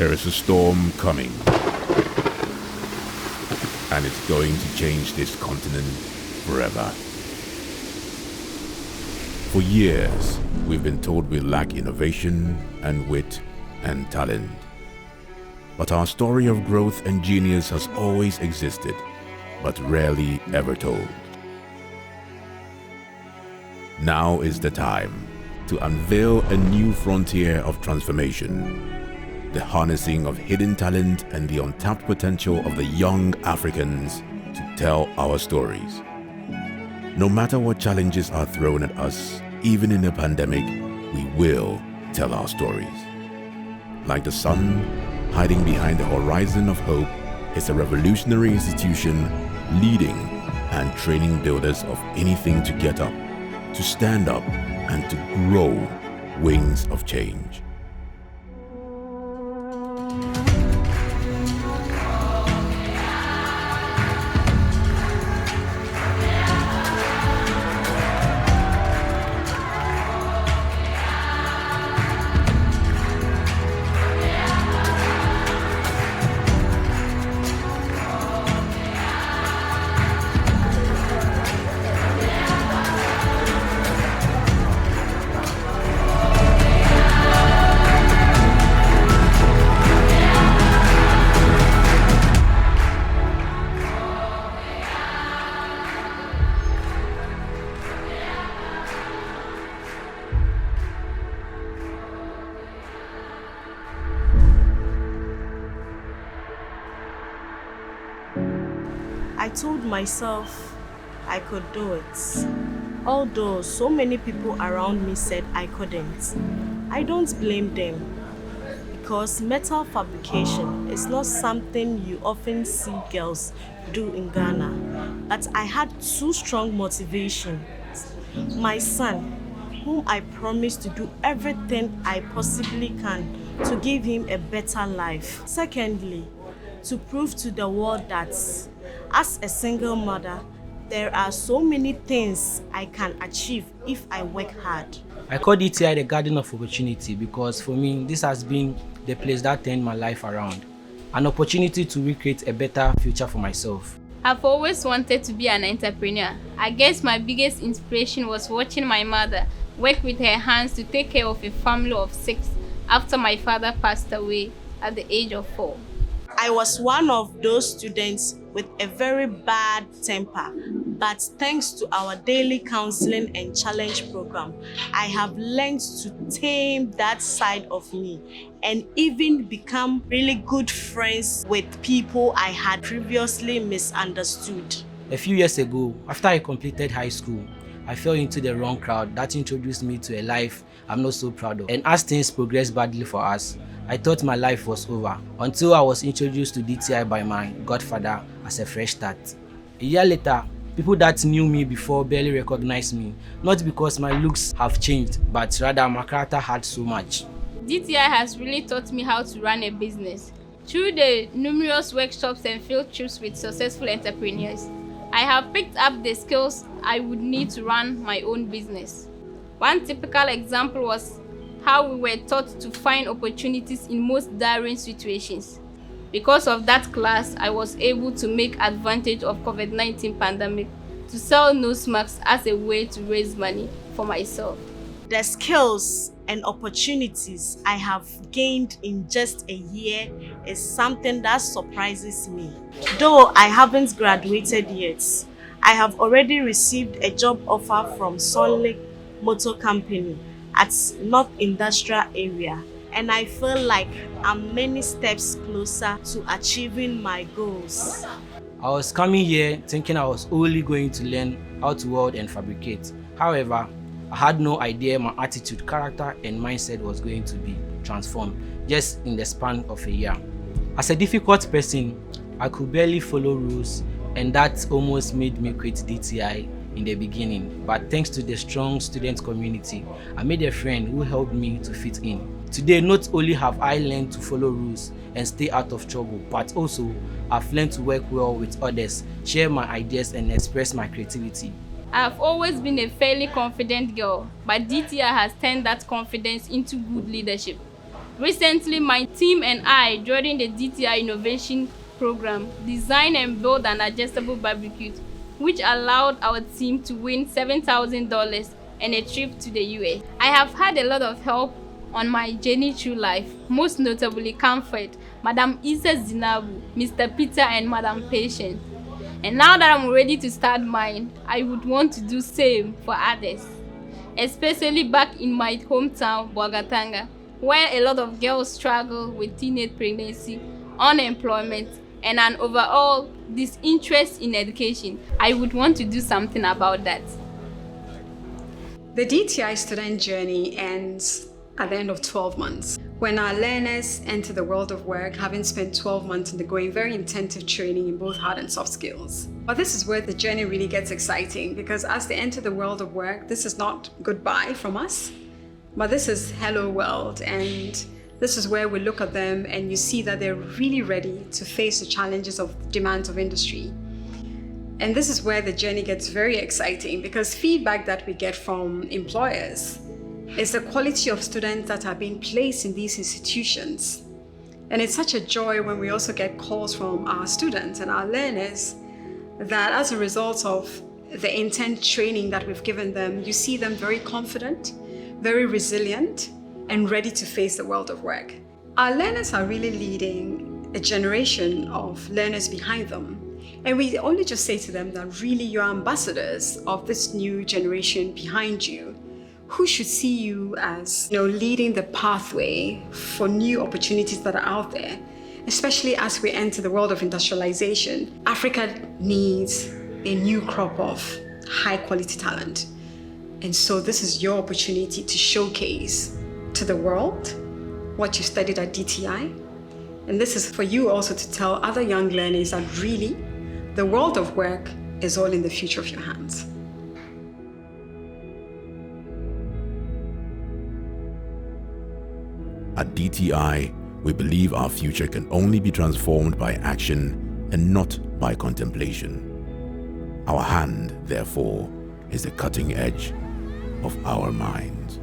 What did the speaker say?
There is a storm coming, and it's going to change this continent forever. For years, we've been told we lack innovation and wit and talent. But our story of growth and genius has always existed, but rarely ever told. Now is the time to unveil a new frontier of transformation, the harnessing of hidden talent and the untapped potential of the young Africans to tell our stories. No matter what challenges are thrown at us, even in a pandemic, we will tell our stories. Like the sun hiding behind the horizon of hope, is a revolutionary institution leading and training builders of anything to get up, to stand up, and to grow wings of change. I told myself I could do it, although so many people around me said I couldn't. I don't blame them, because metal fabrication is not something you often see girls do in Ghana. But I had two strong motivations. My son, whom I promised to do everything I possibly can to give him a better life. Secondly, to prove to the world that as a single mother, there are so many things I can achieve if I work hard. I call DTI the Garden of Opportunity because for me, this has been the place that turned my life around. An opportunity to recreate a better future for myself. I've always wanted to be an entrepreneur. I guess my biggest inspiration was watching my mother work with her hands to take care of a family of 6 after my father passed away at the age of 4. I was one of those students with a very bad temper, but thanks to our daily counseling and challenge program, I have learned to tame that side of me and even become really good friends with people I had previously misunderstood. A few years ago, after I completed high school, I fell into the wrong crowd that introduced me to a life I'm not so proud of. And as things progressed badly for us, I thought my life was over until I was introduced to DTI by my godfather as a fresh start. A year later, people that knew me before barely recognized me, not because my looks have changed, but rather my character had so much. DTI has really taught me how to run a business. Through the numerous workshops and field trips with successful entrepreneurs, I have picked up the skills I would need to run my own business. One typical example was how we were taught to find opportunities in most daring situations. Because of that class, I was able to make advantage of COVID-19 pandemic to sell nose masks as a way to raise money for myself. The skills and opportunities I have gained in just a year is something that surprises me. Though I haven't graduated yet, I have already received a job offer from Solid Motor Company at North Industrial Area, and I feel like I'm many steps closer to achieving my goals. I was coming here thinking I was only going to learn how to weld and fabricate. However, I had no idea my attitude, character, and mindset was going to be transformed just in the span of a year. As a difficult person, I could barely follow rules, and that almost made me quit DTI in the beginning. But thanks to the strong student community, I made a friend who helped me to fit in. Today, not only have I learned to follow rules and stay out of trouble, but also I've learned to work well with others, share my ideas, and express my creativity. I've always been a fairly confident girl, but DTI has turned that confidence into good leadership. Recently, my team and I, during the DTI Innovation Program, designed and built an adjustable barbecue, which allowed our team to win $7,000 and a trip to the US. I have had a lot of help on my journey through life, most notably Comfort, Madam Isa Zinabu, Mr. Peter, and Madam Patience. And now that I'm ready to start mine, I would want to do same for others, especially back in my hometown, Bolgatanga, where a lot of girls struggle with teenage pregnancy, unemployment, and an overall disinterest in education. I would want to do something about that. The DTI student journey ends at the end of 12 months, when our learners enter the world of work, having spent 12 months undergoing very intensive training in both hard and soft skills. But this is where the journey really gets exciting, because as they enter the world of work, this is not goodbye from us, but this is hello world. And this is where we look at them and you see that they're really ready to face the challenges of demands of industry. And this is where the journey gets very exciting, because feedback that we get from employers is the quality of students that are being placed in these institutions. And it's such a joy when we also get calls from our students and our learners that as a result of the intense training that we've given them, you see them very confident, very resilient, and ready to face the world of work. Our learners are really leading a generation of learners behind them. And we only just say to them that really you're ambassadors of this new generation behind you, who should see you as leading the pathway for new opportunities that are out there, especially as we enter the world of industrialization. Africa needs a new crop of high quality talent. And so this is your opportunity to showcase to the world what you studied at DTI. And this is for you also to tell other young learners that really the world of work is all in the future of your hands. At DTI, we believe our future can only be transformed by action and not by contemplation. Our hand, therefore, is the cutting edge of our minds.